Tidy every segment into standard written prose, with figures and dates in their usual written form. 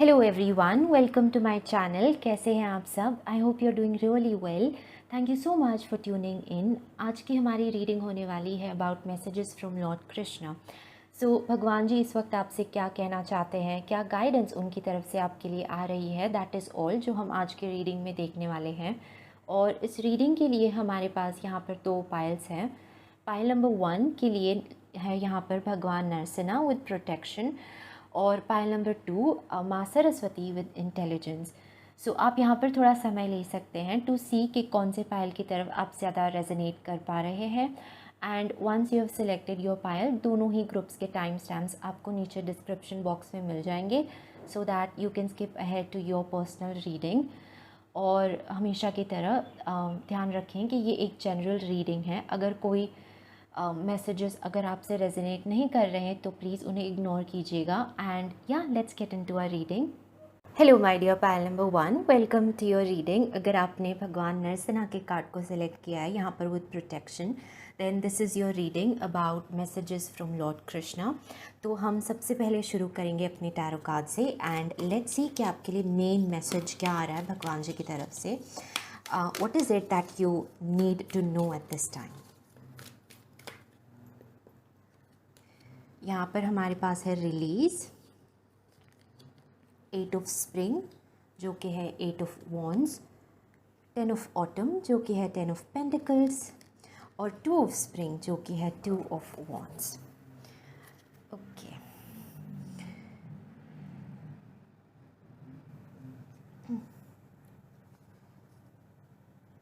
Hello everyone, welcome to my channel. कैसे हैं आप सब? I hope you are doing really well. Thank you so much for tuning in. आज की हमारी रीडिंग होने वाली है about messages from Lord Krishna. So भगवान जी इस वक्त आपसे क्या कहना चाहते हैं, क्या गाइडेंस उनकी तरफ से आपके लिए आ रही है, दैट इज़ ऑल जो हम आज की रीडिंग में देखने वाले हैं। और इस रीडिंग के लिए हमारे पास यहाँ पर 2 पाइल्स हैं। पाइल नंबर 1 के लिए है यहाँ पर भगवान नरसिंहा विद प्रोटेक्शन, और पाइल नंबर 2 माँ सरस्वती विद इंटेलिजेंस। सो आप यहाँ पर थोड़ा समय ले सकते हैं टू सी कि कौन से पायल की तरफ आप ज़्यादा रेजोनेट कर पा रहे हैं। And once you have selected your pile, दोनों ही ग्रुप्स के टाइम स्टैम्प्स आपको नीचे डिस्क्रिप्शन बॉक्स में मिल जाएंगे, so that you can skip ahead to your personal reading. और हमेशा की तरह ध्यान रखें कि ये एक जनरल रीडिंग है। अगर कोई मैसेजेस अगर आपसे रेजोनेट नहीं कर रहे हैं तो प्लीज़ उन्हें इग्नोर कीजिएगा। एंड या let's get into our reading. Hello my dear Payal number 1, welcome to your reading. अगर आपने भगवान नरसिंहा के कार्ड को सिलेक्ट किया है यहाँ पर with protection, then this is your reading about messages from Lord Krishna. तो हम सबसे पहले शुरू करेंगे अपने टैरो कार्ड से एंड लेट्स सी कि आपके लिए मेन मैसेज क्या आ रहा है भगवान जी की तरफ से। What is it that you need to know at this time. यहाँ पर हमारे पास है रिलीज़, 8 ऑफ स्प्रिंग जो कि है 8 ऑफ वॉन्ड्स, 10 ऑफ ऑटम जो कि है 10 ऑफ पेंटिकल्स, और 2 ऑफ स्प्रिंग जो कि है 2 ऑफ वॉन्ड्स। ओके,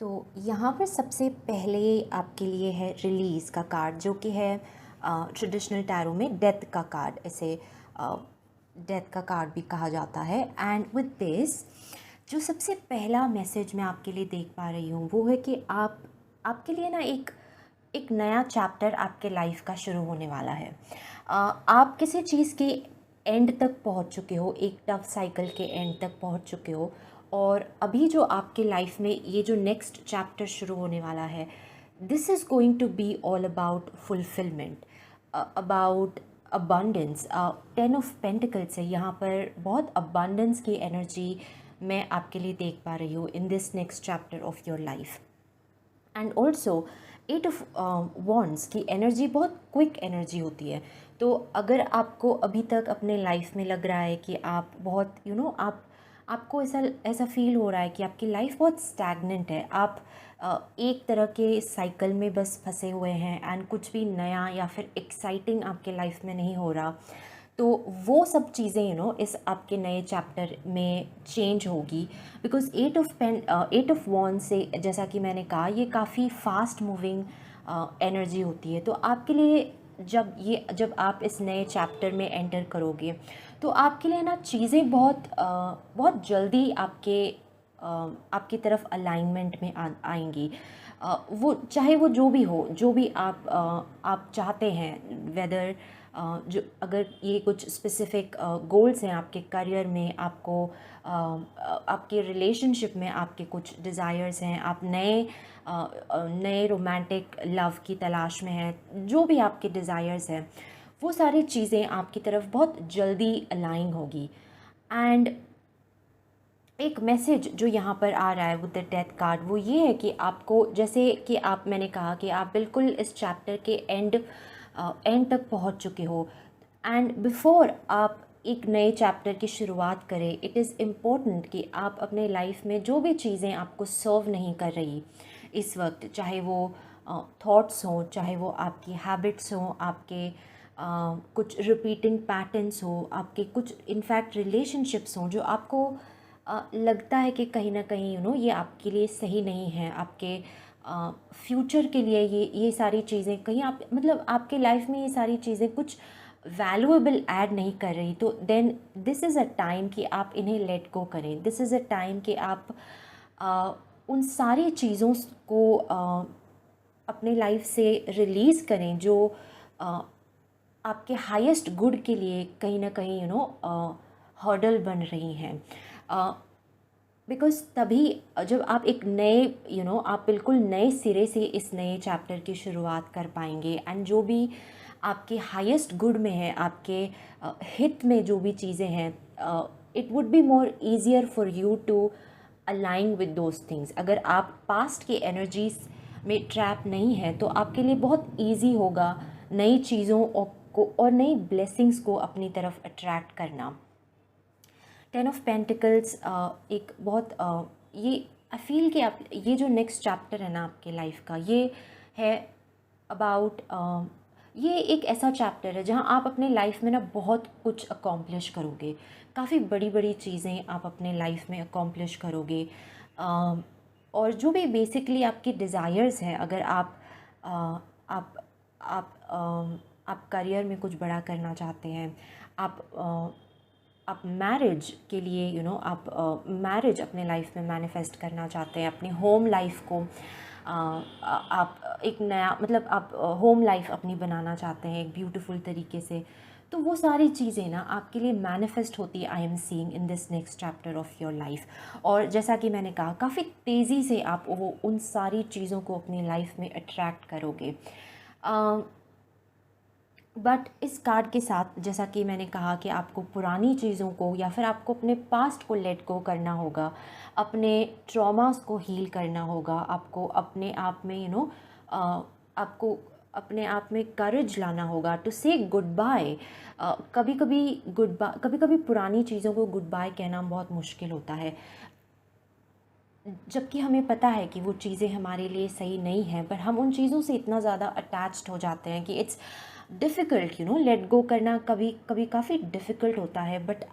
तो यहाँ पर सबसे पहले आपके लिए है रिलीज़ का कार्ड जो कि है ट्रेडिशनल टैरो में डेथ का कार्ड, ऐसे डेथ का कार्ड भी कहा जाता है। एंड विद दिस जो सबसे पहला मैसेज मैं आपके लिए देख पा रही हूँ वो है कि आपके लिए ना एक नया चैप्टर आपके लाइफ का शुरू होने वाला है। आप किसी चीज़ के एंड तक पहुँच चुके हो, एक टफ साइकिल के एंड तक पहुँच चुके हो, और अभी जो आपके लाइफ में ये जो नेक्स्ट चैप्टर शुरू होने वाला है, this is going to be all about fulfilment, about abundance. 10 of pentacles है यहाँ पर, बहुत अबंडेंस की एनर्जी मैं आपके लिए देख पा रही हूँ in this next chapter of your life. And also 8 of wands की एनर्जी बहुत क्विक एनर्जी होती है। तो अगर आपको अभी तक अपने लाइफ में लग रहा है कि आप बहुत आपको ऐसा ऐसा फील हो रहा है कि आपकी लाइफ बहुत स्टैगनेंट है, आप एक तरह के साइकिल में बस फंसे हुए हैं एंड कुछ भी नया या फिर एक्साइटिंग आपके लाइफ में नहीं हो रहा, तो वो सब चीज़ें इस आपके नए चैप्टर में चेंज होगी। बिकॉज 8 ऑफ वॉन्ड से, जैसा कि मैंने कहा, ये काफ़ी फास्ट मूविंग एनर्जी होती है। तो आपके लिए जब आप इस नए चैप्टर में एंटर करोगे तो आपके लिए ना चीज़ें बहुत जल्दी आपकी तरफ अलाइनमेंट में आएंगी। वो चाहे वो जो भी हो, जो भी आप चाहते हैं, वेदर जो अगर ये कुछ स्पेसिफिक गोल्स हैं आपके करियर में, आपके रिलेशनशिप में आपके कुछ डिज़ायर्स हैं, आप नए रोमांटिक लव की तलाश में हैं, जो भी आपके डिज़ायर्स हैं, वो सारी चीज़ें आपकी तरफ बहुत जल्दी अलाइन होगी। एंड एक मैसेज जो यहाँ पर आ रहा है विद द डेथ कार्ड वो ये है कि आपको, जैसे कि मैंने कहा कि आप बिल्कुल इस चैप्टर के एंड तक पहुँच चुके हो, एंड बिफोर आप एक नए चैप्टर की शुरुआत करें, इट इज़ इम्पोर्टेंट कि आप अपने लाइफ में जो भी चीज़ें आपको सर्व नहीं कर रही इस वक्त, चाहे वो थॉट्स हों, चाहे वो आपकी हैबिट्स हों, आपके कुछ रिपीटिंग पैटर्न्स हो, आपके कुछ इनफैक्ट रिलेशनशिप्स हों जो आपको लगता है कि कहीं ना कहीं ये आपके लिए सही नहीं है, आपके फ्यूचर के लिए ये सारी चीज़ें कहीं आपके लाइफ में ये सारी चीज़ें कुछ वैल्यूएबल ऐड नहीं कर रही, तो then this is a time कि आप इन्हें लेट गो करें। दिस इज़ अ टाइम कि आप उन सारी चीज़ों को अपने लाइफ से रिलीज़ करें जो आपके हाईएस्ट गुड के लिए कहीं ना कहीं हर्डल बन रही हैं। बिकॉज़ तभी जब आप एक नए आप बिल्कुल नए सिरे से इस नए चैप्टर की शुरुआत कर पाएंगे, एंड जो भी आपके हाईएस्ट गुड में है, आपके हित में जो भी चीज़ें हैं, it would be more easier for you to align with those things. अगर आप पास्ट की एनर्जीज में ट्रैप नहीं है तो आपके लिए बहुत ईजी होगा नई चीज़ों को और नई ब्लेसिंग्स को अपनी तरफ अट्रैक्ट करना। 10 ऑफ पेंटिकल्स एक बहुत ये आई फील कि आप ये जो नेक्स्ट चैप्टर है ना आपके लाइफ का, ये है अबाउट ये एक ऐसा चैप्टर है जहाँ आप अपने लाइफ में ना बहुत कुछ अकॉम्प्लिश करोगे, काफ़ी बड़ी बड़ी चीज़ें आप अपने लाइफ में अकॉम्प्लिश करोगे। और जो भी बेसिकली आपके डिज़ायर्स हैं, अगर आप आप करियर में कुछ बड़ा करना चाहते हैं, आप मैरिज के लिए आप मैरिज अपने लाइफ में मैनिफेस्ट करना चाहते हैं, अपनी होम लाइफ को आप एक नया मतलब आप होम लाइफ अपनी बनाना चाहते हैं एक ब्यूटीफुल तरीके से, तो वो सारी चीज़ें ना आपके लिए मैनिफेस्ट होती है। आई am seeing in this next chapter of your life. और जैसा कि मैंने कहा, काफ़ी तेज़ी से आप वो उन सारी चीज़ों को अपनी लाइफ में अट्रैक्ट करोगे। बट इस कार्ड के साथ, जैसा कि मैंने कहा कि आपको पुरानी चीज़ों को या फिर आपको अपने पास्ट को लेट गो करना होगा, अपने ट्रॉमास को हील करना होगा, आपको अपने आप में आपको अपने आप में करेज लाना होगा टू से गुड बाय। कभी कभी पुरानी चीज़ों को गुड बाय कहना बहुत मुश्किल होता है, जबकि हमें पता है कि वो चीज़ें हमारे लिए सही नहीं हैं, पर हम उन चीज़ों से इतना ज़्यादा अटैच्ड हो जाते हैं कि इट्स डिफ़िकल्ट लेट गो करना कभी कभी काफ़ी डिफ़िकल्ट होता है। बट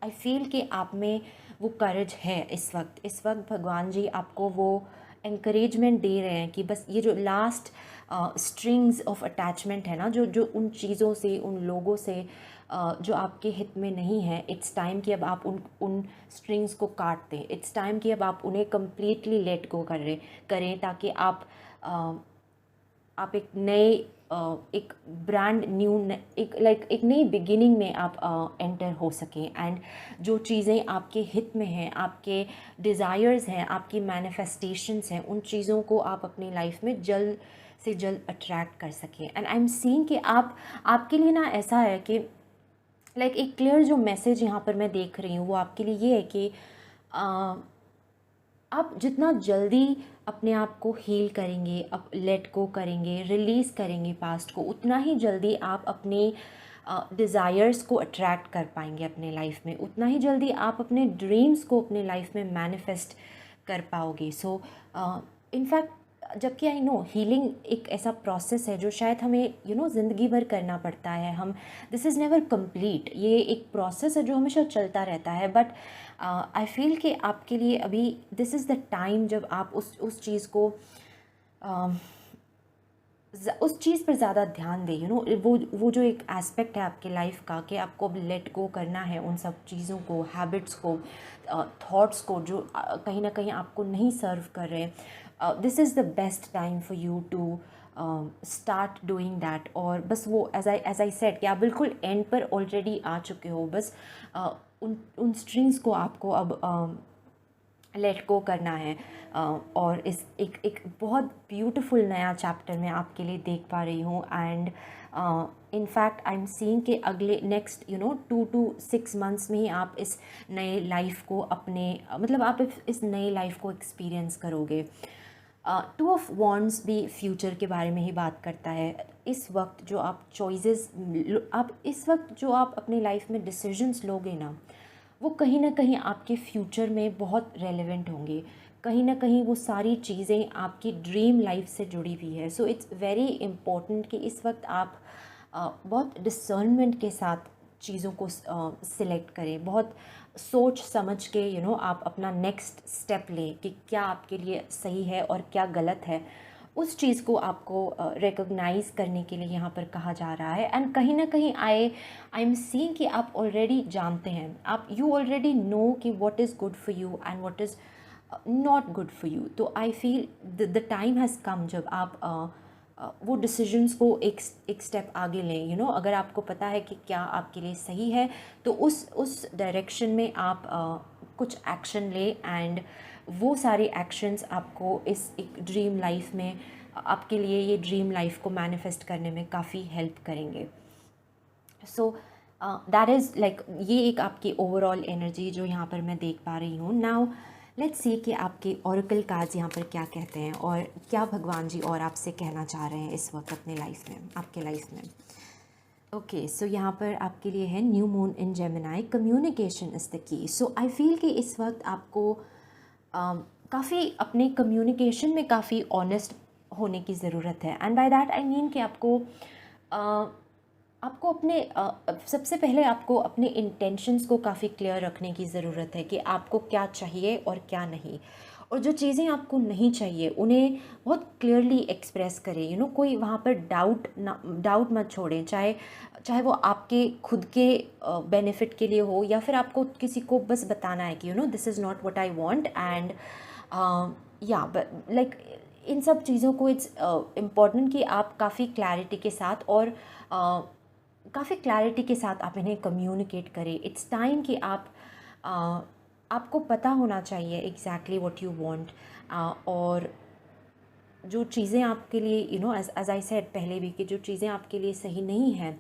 आई फील कि आप में वो करेज है इस वक्त भगवान जी आपको वो एनकरेजमेंट दे रहे हैं कि बस ये जो लास्ट स्ट्रिंग्स ऑफ अटैचमेंट है ना, जो उन चीज़ों से, उन लोगों से जो आपके हित में नहीं है, इट्स टाइम कि अब आप उन स्ट्रिंग्स को काट दें। इट्स टाइम कि अब आप उन्हें कम्प्लीटली लेट गो करें ताकि आप एक नए एक ब्रांड न्यू एक नई बिगिनिंग में आप एंटर हो सकें। एंड जो चीज़ें आपके हित में हैं, आपके डिज़ायर्स हैं, आपकी मैनिफेस्टेशंस हैं, उन चीज़ों को आप अपनी लाइफ में जल्द से जल्द अट्रैक्ट कर सकें। एंड आई एम सीइंग कि आपके लिए ना ऐसा है कि एक क्लियर जो मैसेज यहाँ पर मैं देख रही हूँ वो आपके लिए ये है कि आप जितना जल्दी अपने आप को हील करेंगे, अब लेट गो करेंगे, रिलीज़ करेंगे पास्ट को, उतना ही जल्दी आप अपने डिज़ायर्स को अट्रैक्ट कर पाएंगे अपने लाइफ में, उतना ही जल्दी आप अपने ड्रीम्स को अपने लाइफ में मैनिफेस्ट कर पाओगे। सो इनफैक्ट जबकि आई नो हीलिंग एक ऐसा प्रोसेस है जो शायद हमें ज़िंदगी भर करना पड़ता है, दिस इज़ नेवर कंप्लीट, ये एक प्रोसेस है जो हमेशा चलता रहता है। बट आई फील कि आपके लिए अभी दिस इज़ द टाइम जब आप उस चीज़ को उस चीज़ पर ज़्यादा ध्यान दें। वो जो एक एस्पेक्ट है आपके लाइफ का कि आपको अब लेट गो करना है उन सब चीज़ों को, हैबिट्स को, थॉट्स को जो कहीं ना कहीं आपको नहीं सर्व कर रहे। This is the best time for you to start doing that. और बस वो एज आई सेड कि आप बिल्कुल एंड पर ऑलरेडी आ चुके हो, बस उन स्ट्रिंग्स को आपको अब लेट गो करना है। और इस एक बहुत ब्यूटीफुल नया चैप्टर मैं आपके लिए देख पा रही हूँ। And in fact I am seeing कि अगले नेक्स्ट 2 to 6 मंथ्स में ही आप इस नए लाइफ को आप इस नई लाइफ को एक्सपीरियंस करोगे। 2 ऑफ वॉन्ड्स भी फ्यूचर के बारे में ही बात करता है। इस वक्त जो आप अपनी लाइफ में डिसीजंस लोगे ना, वो कहीं ना कहीं आपके फ्यूचर में बहुत रेलेवेंट होंगे, कहीं ना कहीं वो सारी चीज़ें आपकी ड्रीम लाइफ से जुड़ी हुई है। सो इट्स वेरी इम्पोर्टेंट कि इस वक्त आप बहुत डिसर्नमेंट के साथ चीज़ों को सिलेक्ट करें, बहुत सोच समझ के आप अपना नेक्स्ट स्टेप लें कि क्या आपके लिए सही है और क्या गलत है। उस चीज़ को आपको रिकॉग्नाइज़ करने के लिए यहाँ पर कहा जा रहा है। एंड कहीं ना कहीं आई एम सीइंग कि आप ऑलरेडी जानते हैं, यू ऑलरेडी नो कि what is good for you and what is not good for you. तो I feel the time has come जब आप वो डिसीजंस को एक स्टेप आगे लें। अगर आपको पता है कि क्या आपके लिए सही है तो उस डायरेक्शन में आप कुछ एक्शन लें। एंड वो सारे एक्शंस आपको इस एक ड्रीम लाइफ में, आपके लिए ये ड्रीम लाइफ को मैनिफेस्ट करने में काफ़ी हेल्प करेंगे। सो दैट इज़ लाइक ये एक आपकी ओवरऑल एनर्जी जो यहाँ पर मैं देख पा रही हूँ. नाउ लेट्स सी कि आपके ऑरेकल कार्ड्स यहाँ पर क्या कहते हैं और क्या भगवान जी और आपसे कहना चाह रहे हैं इस वक्त अपने लाइफ में, आपके लाइफ में. ओके, सो यहाँ पर आपके लिए है new moon in Gemini, communication is the key. So I feel कि इस वक्त आपको काफ़ी अपने कम्युनिकेशन में काफ़ी ऑनेस्ट होने की ज़रूरत है. And by that I mean कि आपको अपने सबसे पहले आपको अपने इंटेंशंस को काफ़ी क्लियर रखने की ज़रूरत है कि आपको क्या चाहिए और क्या नहीं. और जो चीज़ें आपको नहीं चाहिए उन्हें बहुत क्लियरली एक्सप्रेस करें. कोई वहाँ पर डाउट मत छोड़ें, चाहे चाहे वो आपके खुद के बेनिफिट के लिए हो या फिर आपको किसी को बस बताना है कि this is not what I want. And या लाइक इन सब चीज़ों को इट्स इम्पॉर्टेंट कि आप काफ़ी क्लैरिटी के साथ और काफ़ी क्लैरिटी के साथ आप इन्हें कम्युनिकेट करें. इट्स टाइम कि आपको पता होना चाहिए एग्जैक्टली व्हाट यू वांट. और जो चीज़ें आपके लिए एज आई सेड पहले भी कि जो चीज़ें आपके लिए सही नहीं हैं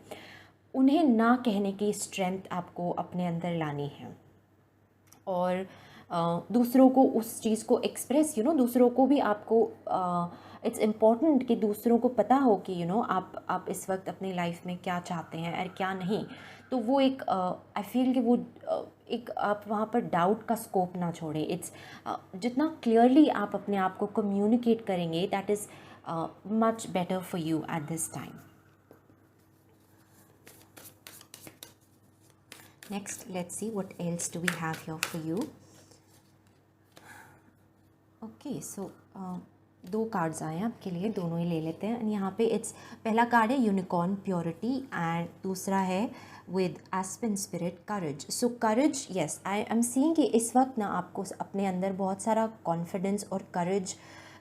उन्हें ना कहने की स्ट्रेंथ आपको अपने अंदर लानी है. और दूसरों को उस चीज़ को एक्सप्रेस दूसरों को भी आपको इट्स इम्पॉर्टेंट कि दूसरों को पता हो कि आप इस वक्त अपनी लाइफ में क्या चाहते हैं और क्या नहीं. तो वो एक आई फील कि वो एक आप वहाँ पर डाउट का स्कोप ना छोड़ें. इट्स जितना क्लियरली आप अपने आप को कम्युनिकेट करेंगे that is much better for you at this time. Next, let's see what else do we have here for you. Okay, so दो कार्ड्स आए हैं आपके लिए, दोनों ही ले लेते हैं. यहाँ पे पहला कार्ड है यूनिकॉर्न प्योरिटी एंड दूसरा है with aspen spirit courage. So courage, yes, I am seeing कि इस वक्त ना आपको अपने अंदर बहुत सारा कॉन्फिडेंस और करेज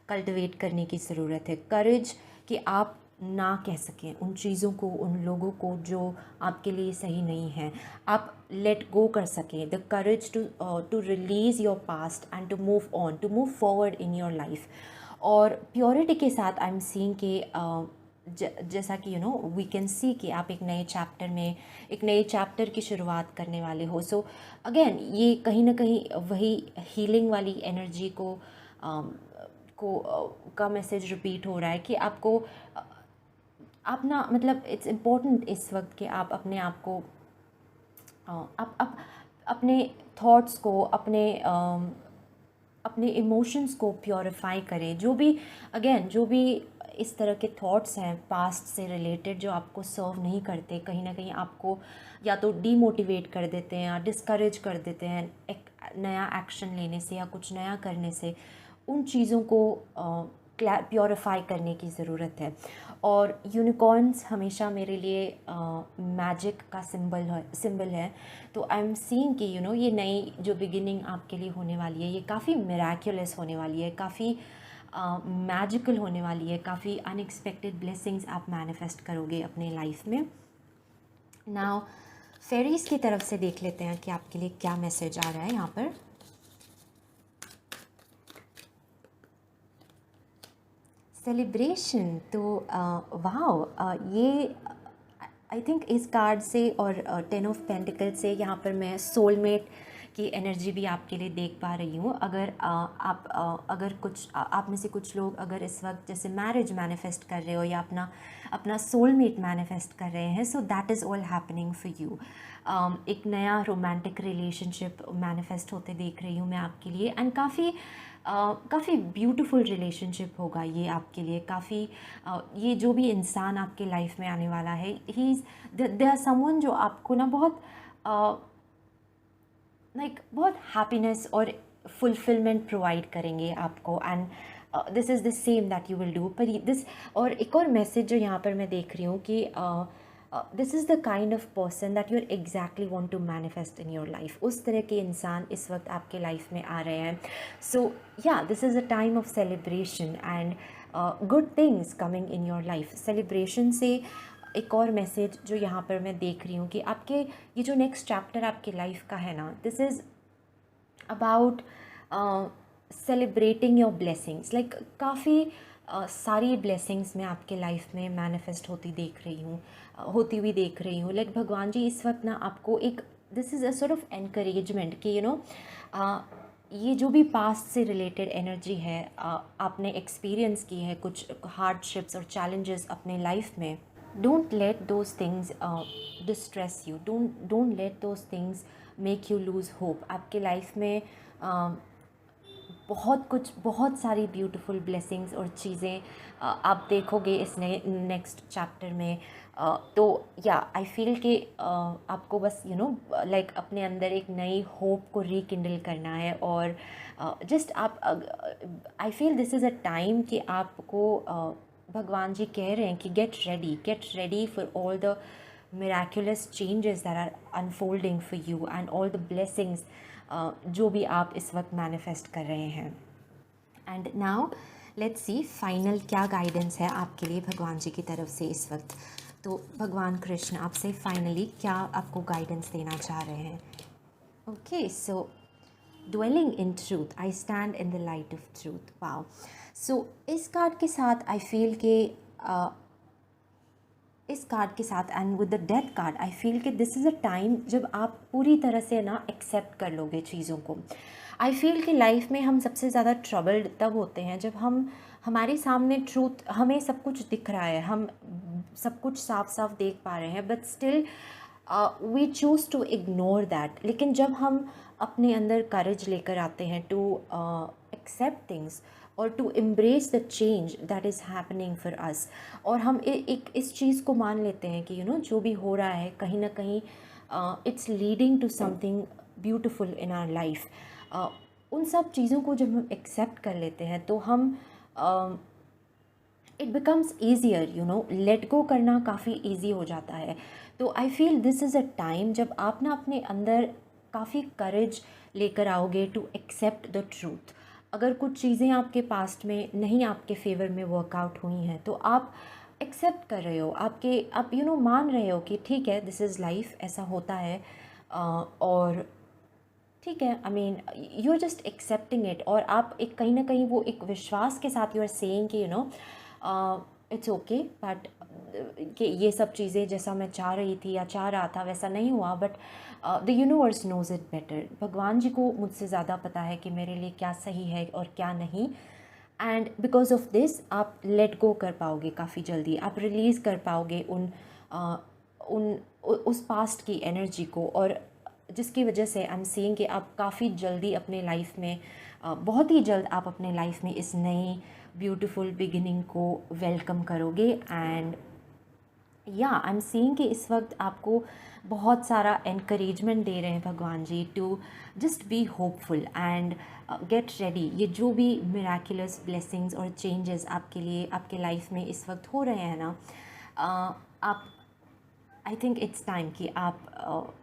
कल्टिवेट करने की ज़रूरत है. करेज कि आप ना कह सकें उन चीज़ों को, उन लोगों को जो आपके लिए सही नहीं है. आप लेट गो कर सकें. The courage to release your past and to move on, to move forward in your life. और प्योरिटी के साथ आई एम सीइंग कि जैसा कि वी कैन सी कि आप एक नए चैप्टर की शुरुआत करने वाले हो. सो अगेन ये कहीं ना कहीं वही हीलिंग वाली एनर्जी का मैसेज रिपीट हो रहा है कि आपको अपना मतलब इट्स इम्पोर्टेंट इस वक्त कि आप अपने आप को आप अपने थॉट्स को अपने इमोशंस को प्योरीफाई करें. जो भी इस तरह के थॉट्स हैं पास्ट से रिलेटेड जो आपको सर्व नहीं करते, कहीं ना कहीं आपको या तो डीमोटिवेट कर देते हैं या डिस्करेज कर देते हैं एक नया एक्शन लेने से या कुछ नया करने से, उन चीज़ों को प्योरीफाई करने की ज़रूरत है. और यूनिकॉर्न्स हमेशा मेरे लिए मैजिक का सिंबल है. तो आई एम सीइंग कि ये नई जो बिगिनिंग आपके लिए होने वाली है ये काफ़ी मिराक्युलस होने वाली है, काफ़ी मैजिकल होने वाली है. काफ़ी अनएक्सपेक्टेड ब्लेसिंग्स आप मैनिफेस्ट करोगे अपने लाइफ में. नाउ फेरीज़ की तरफ से देख लेते हैं कि आपके लिए क्या मैसेज आ रहा है यहाँ पर. सेलिब्रेशन, तो वाह, ये आई थिंक इस कार्ड से और 10 ऑफ पेंटिकल से यहाँ पर मैं सोलमेट की एनर्जी भी आपके लिए देख पा रही हूँ. अगर कुछ आप में से कुछ लोग अगर इस वक्त जैसे मैरिज मैनिफेस्ट कर रहे हो या अपना सोलमेट मैनिफेस्ट कर रहे हैं, so that is all happening for you. एक नया रोमांटिक रिलेशनशिप मैनिफेस्ट होते देख रही हूँ मैं आपके लिए. एंड काफ़ी ब्यूटीफुल रिलेशनशिप होगा ये आपके लिए. काफ़ी ये जो भी इंसान आपके लाइफ में आने वाला है, he is they are someone जो आपको ना बहुत बहुत हैप्पीनेस और फुलफिलमेंट प्रोवाइड करेंगे आपको. And this is the same that you will do. पर दिस और एक और मैसेज जो यहाँ पर मैं देख रही हूँ कि this is the kind of person that you exactly want to manifest in your life. उस तरह के इंसान इस वक्त आपके लाइफ में आ रहे हैं. सो yeah this is a time of celebration and good things coming in your life. Celebration से एक और मैसेज जो यहाँ पर मैं देख रही हूँ कि आपके ये जो नेक्स्ट चैप्टर आपके लाइफ का है ना, this is about celebrating your blessings. Like काफ़ी सारी ब्लेसिंग्स मैं आपके लाइफ में मैनिफेस्ट होती हुई देख रही हूँ। लाइक भगवान जी इस वक्त ना आपको एक, this is a sort of encouragement कि ये जो भी पास्ट से रिलेटेड एनर्जी है, आपने एक्सपीरियंस की है कुछ हार्डशिप्स और चैलेंजेस अपने लाइफ में, don't let those things distress you, don't let those things make you lose hope. आपके लाइफ में बहुत सारी ब्यूटीफुल ब्लेसिंग्स और चीज़ें आप देखोगे इस नेक्स्ट चैप्टर में। तो या आई फील कि आपको बस लाइक अपने अंदर एक नई होप को रिकिंडल करना है, और जस्ट आप I feel this is a time कि आपको भगवान जी कह रहे हैं कि get ready for all the miraculous changes that are unfolding for you and all the blessings जो भी आप इस वक्त मैनिफेस्ट कर रहे हैं। And now let's see final क्या गाइडेंस है आपके लिए भगवान जी की तरफ से इस वक्त। तो भगवान कृष्ण आपसे फाइनली क्या आपको गाइडेंस देना चाह रहे हैं। Okay, so dwelling in truth, I stand in the light of truth. Wow. So इस कार्ड के साथ आई फील कि इस कार्ड के साथ and with the death card I feel कि दिस इज़ अ टाइम जब आप पूरी तरह से ना एक्सेप्ट कर लोगे चीज़ों को। आई फील कि लाइफ में हम सबसे ज़्यादा ट्रबल्ड तब होते हैं जब हमारे सामने ट्रूथ, हमें सब कुछ दिख रहा है, हम सब कुछ साफ साफ देख पा रहे हैं, but still we choose to ignore that. लेकिन जब हम अपने अंदर करेज लेकर आते हैं टू एक्सेप्ट थिंग्स और to embrace the change that is happening for us, और हम एक इस चीज़ को मान लेते हैं कि जो भी हो रहा है कहीं ना कहीं it's leading to something beautiful in our life. उन सब चीज़ों को जब हम एक्सेप्ट कर लेते हैं तो हम it becomes easier, let go करना काफ़ी ईजी हो जाता है। तो I feel this is a time जब आप ना अपने अंदर काफ़ी करेज लेकर आओगे टू एक्सेप्ट द ट्रूथ। अगर कुछ चीज़ें आपके पास्ट में नहीं आपके फेवर में वर्कआउट हुई हैं तो आप एक्सेप्ट कर रहे हो, आप मान रहे हो कि ठीक है, दिस इज़ लाइफ, ऐसा होता है, और ठीक है, I mean you are just accepting it. और आप एक कहीं ना कहीं वो एक विश्वास के साथ यू आर सेइंग कि इट्स ओके, बट कि ये सब चीज़ें जैसा मैं चाह रही थी या चाह रहा था वैसा नहीं हुआ, but the universe knows it better. भगवान जी को मुझसे ज़्यादा पता है कि मेरे लिए क्या सही है और क्या नहीं। एंड बिकॉज ऑफ दिस आप लेट गो कर पाओगे काफ़ी जल्दी, आप रिलीज़ कर पाओगे उस पास्ट की एनर्जी को, और जिसकी वजह से आई एम सीइंग कि आप काफ़ी जल्दी अपने लाइफ में बहुत ही जल्द आप अपने लाइफ में इस नई ब्यूटीफुल बिगिनिंग को वेलकम करोगे। एंड या आई एम सीइंग कि इस वक्त आपको बहुत सारा एनकरेजमेंट दे रहे हैं भगवान जी to just be hopeful and get ready. ये जो भी मिराकुलस ब्लेसिंग्स और चेंजेस आपके लिए आपके लाइफ में इस वक्त हो रहे हैं ना, आप आई थिंक इट्स टाइम कि आप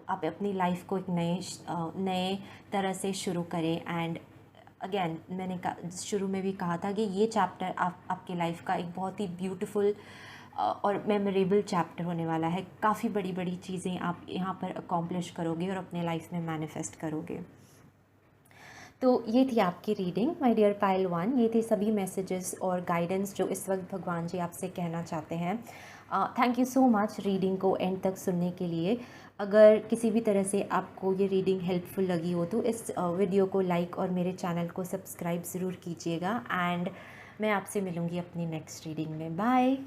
अपनी लाइफ को एक नए तरह से शुरू करें। एंड अगेन मैंने शुरू में भी कहा था कि ये चैप्टर आपके लाइफ का एक बहुत ही ब्यूटीफुल और मेमोरेबल चैप्टर होने वाला है। काफ़ी बड़ी बड़ी चीज़ें आप यहाँ पर अकॉम्प्लिश करोगे और अपने लाइफ में मैनिफेस्ट करोगे। तो ये थी आपकी रीडिंग माय डियर पाइल 1। ये थे सभी मैसेजेस और गाइडेंस जो इस वक्त भगवान जी आपसे कहना चाहते हैं। Thank you so much reading को एंड तक सुनने के लिए। अगर किसी भी तरह से आपको ये रीडिंग हेल्पफुल लगी हो तो इस वीडियो को लाइक और मेरे चैनल को सब्सक्राइब ज़रूर कीजिएगा। एंड मैं आपसे मिलूँगी अपनी नेक्स्ट रीडिंग में। Bye.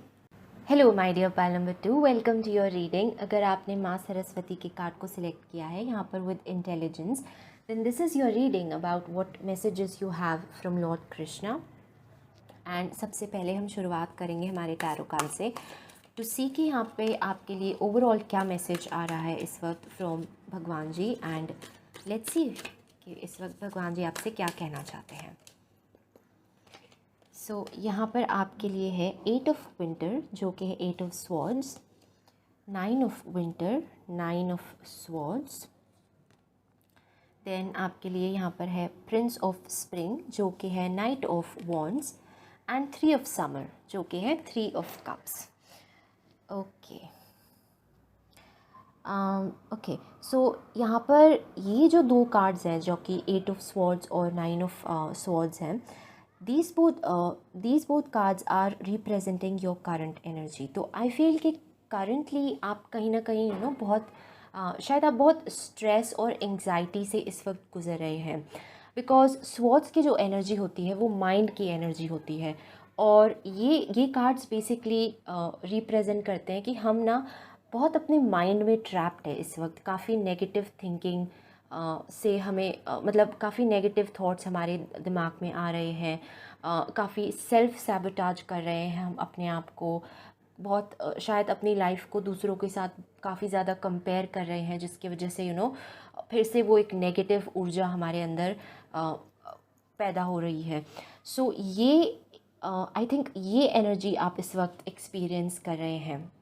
Hello my dear pile number 2, welcome to your reading. अगर आपने माँ सरस्वती के कार्ड को सिलेक्ट किया है यहाँ पर with intelligence, then this is your reading about what messages you have from Lord Krishna. And सबसे पहले हम शुरुआत करेंगे हमारे टैरो कार्ड से टू सी कि यहाँ पे आपके लिए ओवरऑल क्या मैसेज आ रहा है इस वक्त फ्रॉम भगवान जी। एंड लेट्स सी कि इस वक्त भगवान जी आपसे क्या कहना चाहते हैं। सो यहाँ पर आपके लिए है 8 ऑफ विंटर जो कि है 8 of swords, 9 of winter, 9 of swords. Then आपके लिए यहाँ पर है प्रिंस ऑफ स्प्रिंग जो कि है night of wands, and 3 of summer जो कि है 3 ऑफ कप्स। ओके ओके, सो यहाँ पर ये जो दो कार्ड्स हैं जो कि 8 ऑफ स्वॉर्ड्स और 9 ऑफ स्वॉर्ड्स हैं, these both cards are representing your current energy. तो I feel कि currently आप कहीं ना कहीं बहुत शायद आप बहुत स्ट्रेस और एंग्जाइटी से इस वक्त गुजर रहे हैं, बिकॉज स्वॉर्ड्स की जो एनर्जी होती है वो माइंड की एनर्जी होती है, और ये कार्ड्स बेसिकली रिप्रेजेंट करते हैं कि हम ना बहुत अपने माइंड में ट्रैप्ड है इस वक्त। काफ़ी नेगेटिव थिंकिंग से हमें मतलब काफ़ी नेगेटिव थॉट्स हमारे दिमाग में आ रहे हैं, काफ़ी सेल्फ सैबोटाज कर रहे हैं हम अपने आप को, बहुत शायद अपनी लाइफ को दूसरों के साथ काफ़ी ज़्यादा कंपेयर कर रहे हैं, जिसकी वजह से फिर से वो एक नेगेटिव ऊर्जा हमारे अंदर पैदा हो रही है। सो ये आई थिंक ये एनर्जी आप इस वक्त एक्सपीरियंस कर रहे हैं।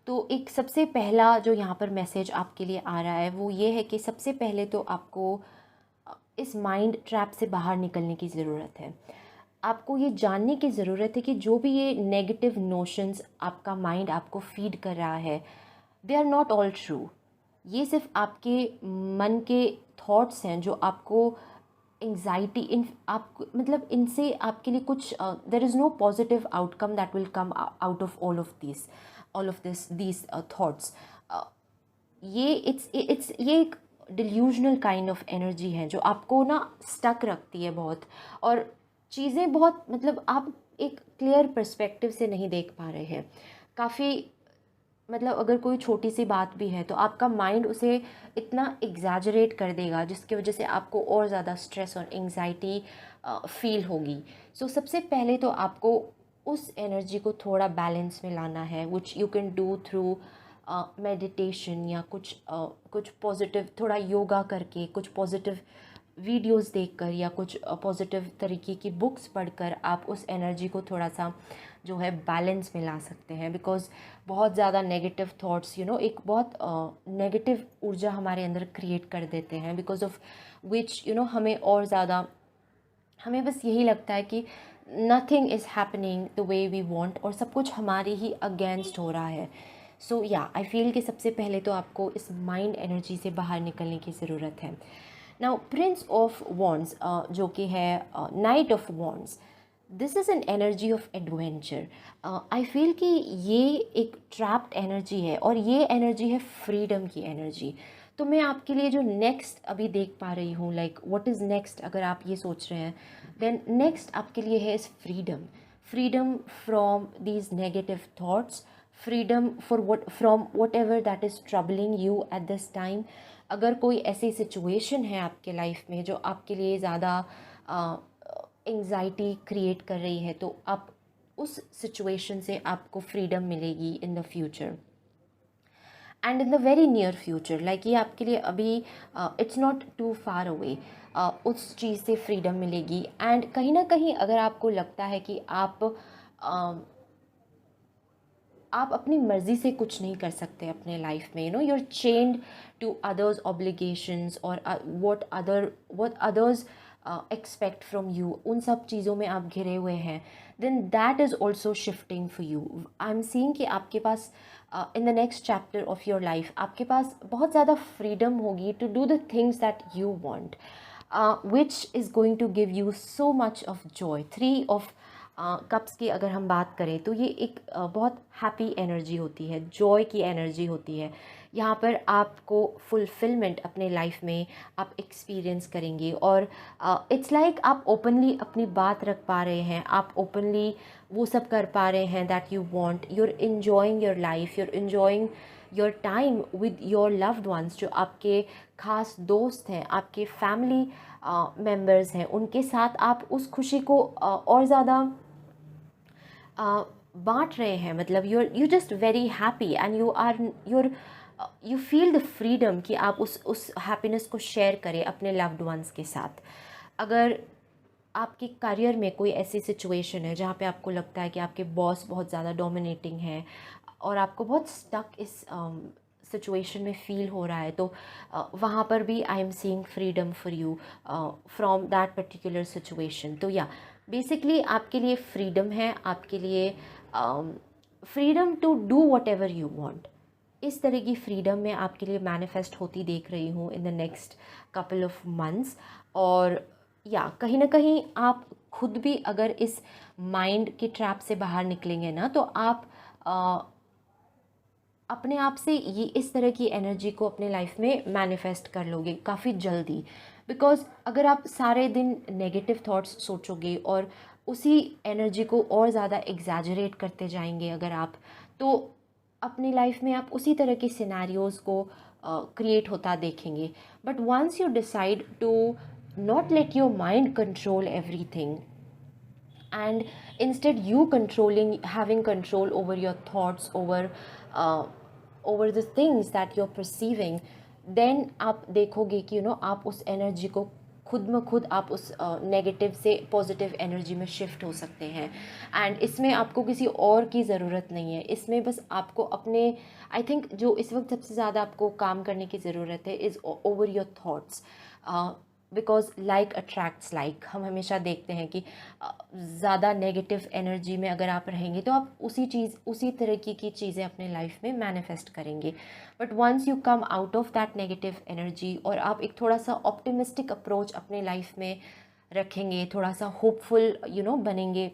तो एक सबसे पहला जो यहाँ पर मैसेज आपके लिए आ रहा है वो ये है कि सबसे पहले तो आपको इस माइंड ट्रैप से बाहर निकलने की ज़रूरत है। आपको ये जानने की ज़रूरत है कि जो भी ये नेगेटिव नोशंस आपका माइंड आपको फीड कर रहा है, they are not all true. ये सिर्फ आपके मन के थॉट्स हैं जो आपको एंग्जाइटी इन आप मतलब इनसे आपके लिए कुछ there is no positive outcome that will come out of all of this thoughts. ये एक डिल्यूजनल काइंड ऑफ एनर्जी है जो आपको ना स्टक रखती है बहुत, और चीज़ें बहुत मतलब आप एक क्लियर पर्सपेक्टिव से नहीं देख पा रहे हैं। काफ़ी मतलब अगर कोई छोटी सी बात भी है तो आपका माइंड उसे इतना एग्जैजरेट कर देगा जिसकी वजह से आपको और ज़्यादा स्ट्रेस और एंग्जाइटी फील होगी। सो सबसे पहले तो आपको उस एनर्जी को थोड़ा बैलेंस में लाना है, which you can do through meditation या कुछ पॉजिटिव, थोड़ा योगा करके, कुछ पॉजिटिव वीडियोस देखकर या कुछ पॉजिटिव तरीके की बुक्स पढ़कर आप उस एनर्जी को थोड़ा सा जो है बैलेंस में ला सकते हैं। बिकॉज़ बहुत ज़्यादा नेगेटिव थॉट्स एक बहुत नेगेटिव ऊर्जा हमारे अंदर क्रिएट कर देते हैं, बिकॉज ऑफ विच हमें और ज़्यादा हमें बस यही लगता है कि nothing is happening the way we want, और सब कुछ हमारे ही अगेंस्ट हो रहा है। सो या आई फील कि सबसे पहले तो आपको इस माइंड एनर्जी से बाहर निकलने की ज़रूरत है। नाउ प्रिंस ऑफ वॉन्ड्स जो कि है night of wands, this is an energy of adventure. I feel कि ये एक ट्रैप्ड एनर्जी है, और ये एनर्जी है फ्रीडम की एनर्जी। तो मैं आपके लिए जो नेक्स्ट अभी देख पा रही हूँ, लाइक व्हाट इज़ नेक्स्ट, अगर आप ये सोच रहे हैं, देन नेक्स्ट आपके लिए है इस freedom from these negative thoughts, freedom from what ever that is troubling you at this time. अगर कोई ऐसी सिचुएशन है आपके लाइफ में जो आपके लिए ज़्यादा एंग्जाइटी क्रिएट कर रही है, तो आप उस सिचुएशन से आपको फ्रीडम मिलेगी in the future and in the very near future. Like ये आपके लिए अभी it's not too far away, उस चीज़ से फ्रीडम मिलेगी। एंड कहीं ना कहीं अगर आपको लगता है कि आप अपनी मर्ज़ी से कुछ नहीं कर सकते अपने लाइफ में, you are chained to others obligations और what others expect from you, उन सब चीज़ों में आप घिरे हुए हैं, then that is also shifting for you. I am seeing कि आपके पास in the next chapter of your life आपके पास बहुत ज़्यादा फ्रीडम होगी to do the things that you want, which is going to give you so much of joy. 3 of cups की अगर हम बात करें तो ये एक बहुत हैप्पी एनर्जी होती है, जॉय की एनर्जी होती है। यहाँ पर आपको फुलफिलमेंट अपने लाइफ में आप एक्सपीरियंस करेंगे, और इट्स लाइक आप ओपनली अपनी बात रख पा रहे हैं, आप ओपनली वो सब कर पा रहे हैं that you want, you are enjoying your life, you are enjoying your time with your loved ones, जो आपके खास दोस्त हैं, आपके फैमिली मेम्बर्स हैं, उनके साथ आप उस खुशी को और ज़्यादा बांट रहे हैं। मतलब you just very happy and you feel the freedom कि आप उस हैप्पीनेस को शेयर करें अपने लव्ड वंस के साथ। अगर आपके करियर में कोई ऐसी सिचुएशन है जहाँ पे आपको लगता है कि आपके बॉस बहुत ज़्यादा डोमिनेटिंग है और आपको बहुत स्टक इस सिचुएशन में फ़ील हो रहा है, तो वहाँ पर भी I am seeing freedom for you from that particular situation. तो या बेसिकली आपके लिए फ्रीडम है, आपके लिए freedom to do whatever you want. इस तरह की फ्रीडम मैं आपके लिए मैनिफेस्ट होती देख रही हूँ इन the next couple of months. और या कहीं ना कहीं आप खुद भी अगर इस माइंड के ट्रैप से बाहर निकलेंगे ना, तो आप अपने आप से ये इस तरह की एनर्जी को अपने लाइफ में मैनिफेस्ट कर लोगे काफ़ी जल्दी। बिकॉज़ अगर आप सारे दिन नेगेटिव थॉट्स सोचोगे और उसी एनर्जी को और ज़्यादा एग्जैजरेट करते जाएंगे अगर आप, तो अपनी लाइफ में आप उसी तरह की सिनेरियोज़ को क्रिएट होता देखेंगे। But once you decide to not let your mind control everything, and instead you controlling having control over your thoughts, uh, over the things that you're perceiving, then आप देखोगे कि आप उस एनर्जी को खुद में खुद आप उस नेगेटिव से पॉजिटिव एनर्जी में शिफ्ट हो सकते हैं। एंड इसमें आपको किसी और की ज़रूरत नहीं है, इसमें बस आपको अपने, आई थिंक जो इस वक्त सबसे ज़्यादा आपको काम करने की ज़रूरत है is over your thoughts. Because like attracts like, हम हमेशा देखते हैं कि ज़्यादा नेगेटिव एनर्जी में अगर आप रहेंगे तो आप उसी तरह की चीज़ें अपने लाइफ में मैनिफेस्ट करेंगे। But once you come out of that negative energy और आप एक थोड़ा सा ऑप्टिमिस्टिक अप्रोच अपने लाइफ में रखेंगे, थोड़ा सा होपफुल बनेंगे,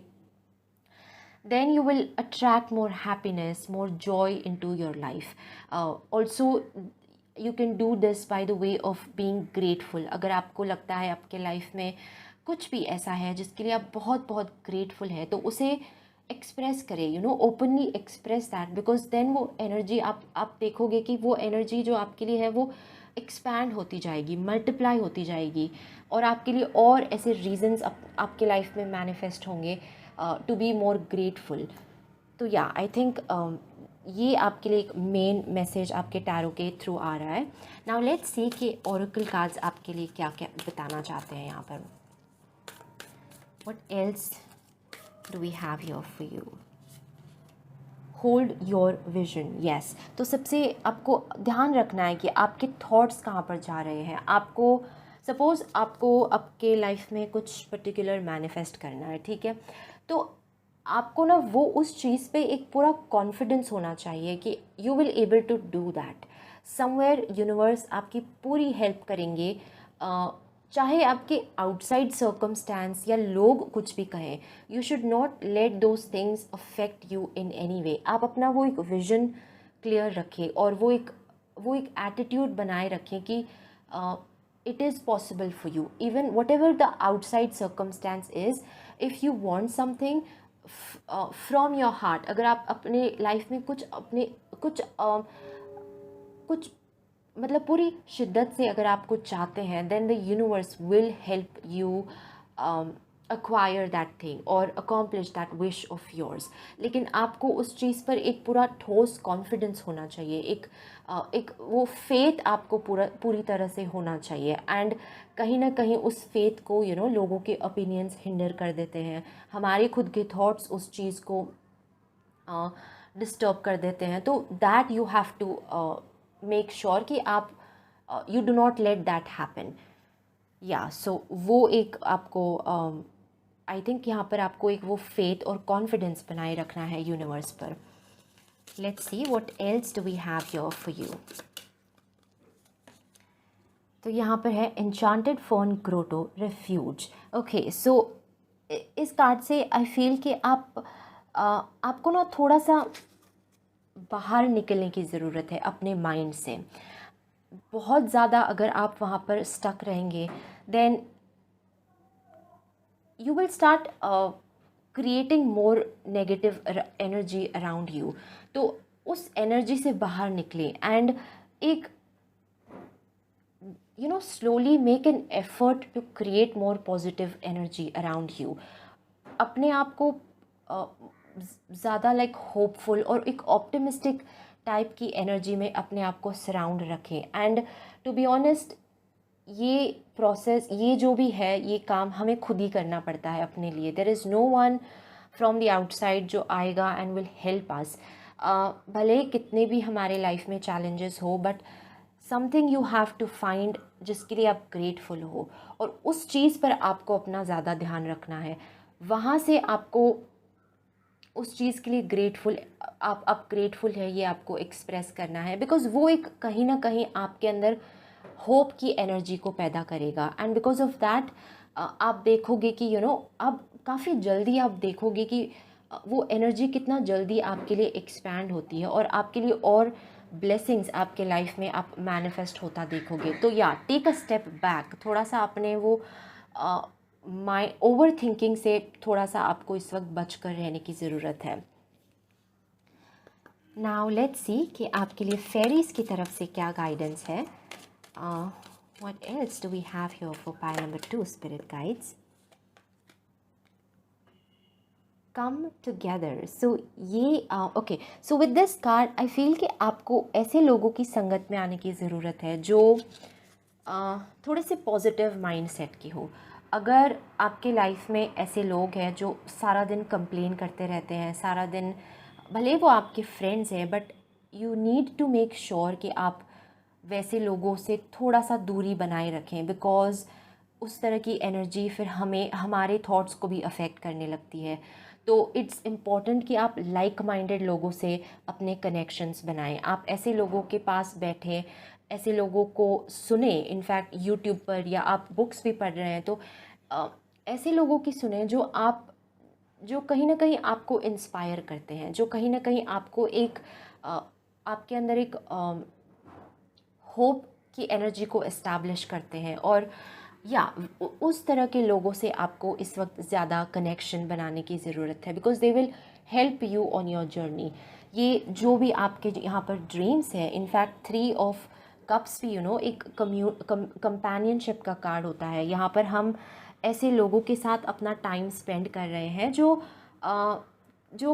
then you will attract more happiness, more joy into your life. Also you can do this by the way of being grateful. अगर आपको लगता है आपके लाइफ में कुछ भी ऐसा है जिसके लिए आप बहुत बहुत ग्रेटफुल है, तो उसे एक्सप्रेस करें, openly express that, because then वो एनर्जी आप देखोगे कि वो एनर्जी जो आपके लिए है वो एक्सपैंड होती जाएगी, मल्टीप्लाई होती जाएगी, और आपके लिए और ऐसे रीजंस आपके लाइफ में मैनिफेस्ट होंगे टू बी मोर ग्रेटफुल। तो या आई थिंक ये आपके लिए एक मेन मैसेज आपके टैरो के थ्रू आ रहा है। नाउ लेट्स सी कि ओरेकल कार्ड्स आपके लिए क्या क्या बताना चाहते हैं यहाँ पर। What else do we have here for you? Hold your vision. Yes, तो सबसे आपको ध्यान रखना है कि आपके थॉट्स कहाँ पर जा रहे हैं। आपको सपोज़ आपको आपके लाइफ में कुछ पर्टिकुलर मैनिफेस्ट करना है, ठीक है, तो आपको ना वो उस चीज़ पे एक पूरा कॉन्फिडेंस होना चाहिए कि you will able to do that. Somewhere universe आपकी पूरी हेल्प करेंगे, चाहे आपके आउटसाइड सर्कमस्टेंस या लोग कुछ भी कहें। You should not let those things affect you in any way. आप अपना वो एक विजन क्लियर रखें और वो एक एटीट्यूड बनाए रखें कि it is possible for you, even whatever the outside circumstance is, if you want something from your heart। अगर आप अपने लाइफ में कुछ मतलब पूरी शिद्दत से अगर आप कुछ चाहते हैं, then the universe will help you acquire that thing or accomplish that wish of yours। लेकिन आपको उस चीज़ पर एक पूरा ठोस कॉन्फिडेंस होना चाहिए, एक वो फेथ आपको पूरी तरह से होना चाहिए। एंड कहीं ना कहीं उस फेथ को लोगों के ओपिनियंस हिंडर कर देते हैं, हमारे खुद के थॉट्स उस चीज़ को डिस्टर्ब कर देते हैं। तो that you have to make sure कि आप you do not let that happen. Yeah so वो एक आपको आई थिंक यहाँ पर आपको एक वो फेथ और कॉन्फिडेंस बनाए रखना है यूनिवर्स पर। Let's see what else do we have here for you. तो यहाँ पर है enchanted fern grotto refuge. Okay, so इस कार्ड से आई फील कि आपको ना थोड़ा सा बाहर निकलने की ज़रूरत है अपने माइंड से। बहुत ज़्यादा अगर आप वहाँ पर स्टक रहेंगे, then you will start creating more negative energy around you। तो उस एनर्जी से बाहर निकले एंड एक slowly make an effort to create more positive energy around you। अपने आप को ज़्यादा लाइक होपफुल और एक ऑप्टिमिस्टिक टाइप की एनर्जी में अपने आप को सराउंड रखें। एंड टू बी ऑनेस्ट, ये प्रोसेस, ये जो भी है, ये काम हमें खुद ही करना पड़ता है अपने लिए। There is no one from the outside जो आएगा एंड विल हेल्प अस। भले कितने भी हमारे लाइफ में चैलेंजेस हो, but something you have to find जिसके लिए आप ग्रेटफुल हो, और उस चीज़ पर आपको अपना ज़्यादा ध्यान रखना है। वहाँ से आपको उस चीज़ के लिए ग्रेटफुल, आप ग्रेटफुल है ये आपको एक्सप्रेस करना है, बिकॉज़ वो एक कहीं ना कहीं आपके अंदर होप की एनर्जी को पैदा करेगा। एंड बिकॉज ऑफ दैट आप देखोगे कि अब काफ़ी जल्दी आप देखोगे कि वो एनर्जी कितना जल्दी आपके लिए एक्सपैंड होती है और आपके लिए और ब्लेसिंग्स आपके लाइफ में आप मैनिफेस्ट होता देखोगे। तो या टेक अ स्टेप बैक, थोड़ा सा अपने वो माई ओवर थिंकिंग से थोड़ा सा आपको इस वक्त बच कर रहने की ज़रूरत है। नाउ लेट्स सी कि आपके लिए फेरीज की तरफ से क्या गाइडेंस है। What else do we have here for pile number 2, spirit guides. Come together. So ये okay, so with this card I feel कि आपको ऐसे लोगों की संगत में आने की ज़रूरत है जो थोड़े से पॉजिटिव माइंडसेट की हो। अगर आपके लाइफ में ऐसे लोग हैं जो सारा दिन कंप्लेन करते रहते हैं, सारा दिन, भले वो आपके फ्रेंड्स हैं, but you need to make sure कि आप वैसे लोगों से थोड़ा सा दूरी बनाए रखें, बिकॉज़ उस तरह की एनर्जी फिर हमें हमारे थॉट्स को भी अफेक्ट करने लगती है। तो इट्स इम्पॉर्टेंट कि आप लाइक माइंडेड लोगों से अपने कनेक्शंस बनाएं। आप ऐसे लोगों के पास बैठें, ऐसे लोगों को सुने। इनफैक्ट यूट्यूब पर या आप बुक्स भी पढ़ रहे हैं तो ऐसे लोगों की सुने जो कहीं ना कहीं आपको इंस्पायर करते हैं, जो कहीं ना कहीं आपको एक आपके अंदर एक होप की एनर्जी को इस्टेब्लिश करते हैं। और या उस तरह के लोगों से आपको इस वक्त ज़्यादा कनेक्शन बनाने की ज़रूरत है, because they will help you on your journey. ये जो भी आपके यहाँ पर ड्रीम्स है, इनफैक्ट 3 ऑफ कप्स भी एक कंपेनियनशिप का कार्ड होता है। यहाँ पर हम ऐसे लोगों के साथ अपना टाइम स्पेंड कर रहे हैं जो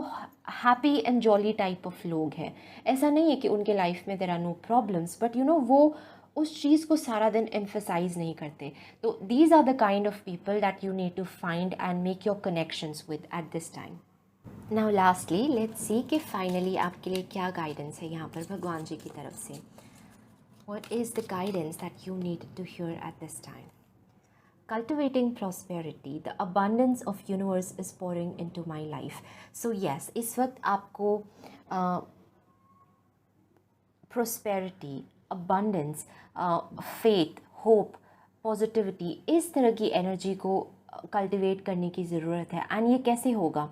happy and jolly type of लोग हैं। ऐसा नहीं है कि उनके लाइफ में there are no problems, but वो उस चीज़ को सारा दिन एम्फसाइज नहीं करते। तो these are the kind of people that you need to find and make your connections with at this time. Now lastly let's see कि फाइनली आपके लिए क्या गाइडेंस है यहाँ पर भगवान जी की तरफ से। What is the guidance that you need to hear at this time? Cultivating prosperity, the abundance of universe is pouring into my life. So yes, इस वक्त आपको prosperity, abundance, faith, hope, positivity, इस तरह की एनर्जी को cultivate करने की ज़रूरत है। एंड ये कैसे होगा?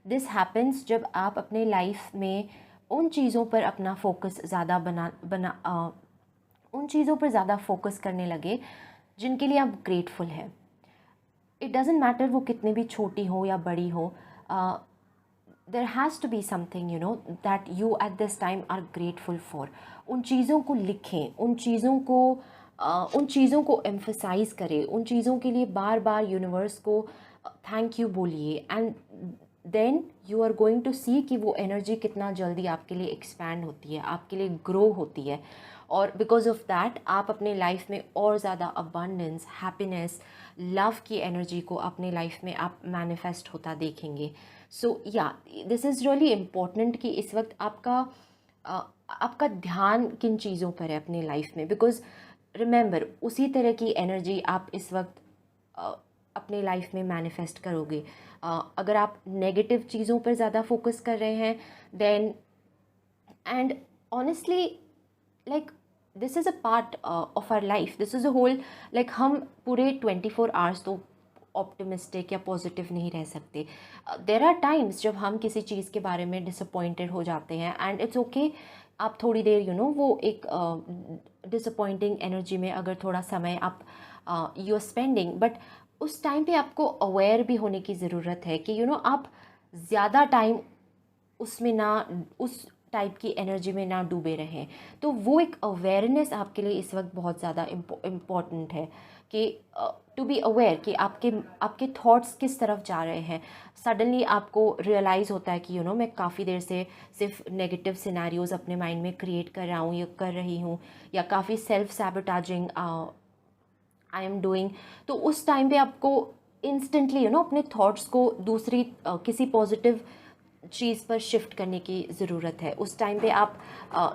दिस हैपन्स जब आप अपने लाइफ में उन चीज़ों पर अपना फोकस ज़्यादा उन चीज़ों पर ज़्यादा फोकस करने लगे जिनके लिए आप ग्रेटफुल हैं। इट डजेंट मैटर वो कितनी भी छोटी हो या बड़ी हो, there has to be something that you at this time are grateful for. उन चीज़ों को लिखें, उन चीज़ों को एम्फसाइज करें, उन चीज़ों के लिए बार बार यूनिवर्स को थैंक यू बोलिए। And then you are going to see कि वो एनर्जी कितना जल्दी आपके लिए एक्सपैंड होती है, आपके लिए ग्रो होती है। और बिकॉज ऑफ दैट आप अपने लाइफ में और ज़्यादा अबंडेंस, हैप्पीनेस, लव की एनर्जी को अपने लाइफ में आप मैनिफेस्ट होता देखेंगे। So yeah this is really important कि इस वक्त आपका ध्यान किन चीज़ों पर है अपने लाइफ में, बिकॉज रिमेंबर उसी तरह की एनर्जी आप इस वक्त अपने लाइफ में मैनिफेस्ट करोगे। अगर आप नेगेटिव चीज़ों पर ज़्यादा फोकस कर रहे हैं then, and honestly like this is a part of our life, this is a whole, like हम पूरे 24 आवर्स तो ऑप्टिमिस्टिक या पॉजिटिव नहीं रह सकते। देयर आर टाइम्स जब हम किसी चीज़ के बारे में डिसअपॉइंटेड हो जाते हैं एंड इट्स ओके। आप थोड़ी देर वो एक डिसअपॉइंटिंग एनर्जी में अगर थोड़ा समय आप यू आर स्पेंडिंग, बट उस टाइम पे आपको अवेयर भी होने की ज़रूरत है कि आप ज़्यादा टाइम उसमें ना, उस टाइप की एनर्जी में ना डूबे रहें। तो वो एक अवेयरनेस आपके लिए इस वक्त बहुत ज़्यादा इम्पॉर्टेंट है कि टू बी अवेयर कि आपके थॉट्स किस तरफ जा रहे हैं। सडनली आपको रियलाइज़ होता है कि मैं काफ़ी देर से सिर्फ नेगेटिव सिनेरियोज़ अपने माइंड में क्रिएट कर रहा हूँ या कर रही हूँ, या काफ़ी self sabotaging I am doing. तो उस टाइम पे आपको इंस्टेंटली अपने थॉट्स को दूसरी किसी पॉजिटिव चीज़ पर शिफ्ट करने की ज़रूरत है। उस टाइम पे आप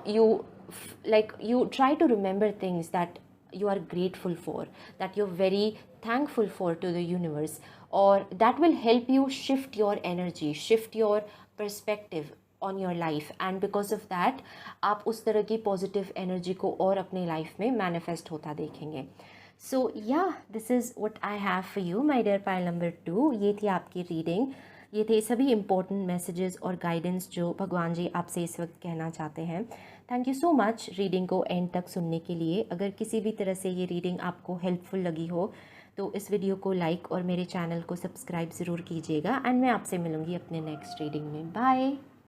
you try to remember things that you are grateful for, that you're very thankful for to the universe, or that will help you shift your energy, shift your perspective on your life, and because of that आप उस तरह की positive energy को और अपने life में manifest होता देखेंगे. So yeah, this is what I have for you my dear pile number 2. ये थी आपकी रीडिंग. ये थे सभी इम्पोर्टेंट मैसेजेस और गाइडेंस जो भगवान जी आपसे इस वक्त कहना चाहते हैं. Thank you so much reading को एंड तक सुनने के लिए. अगर किसी भी तरह से ये रीडिंग आपको हेल्पफुल लगी हो तो इस वीडियो को लाइक और मेरे चैनल को सब्सक्राइब ज़रूर कीजिएगा. एंड मैं आपसे मिलूँगी अपने नेक्स्ट रीडिंग में. बाय.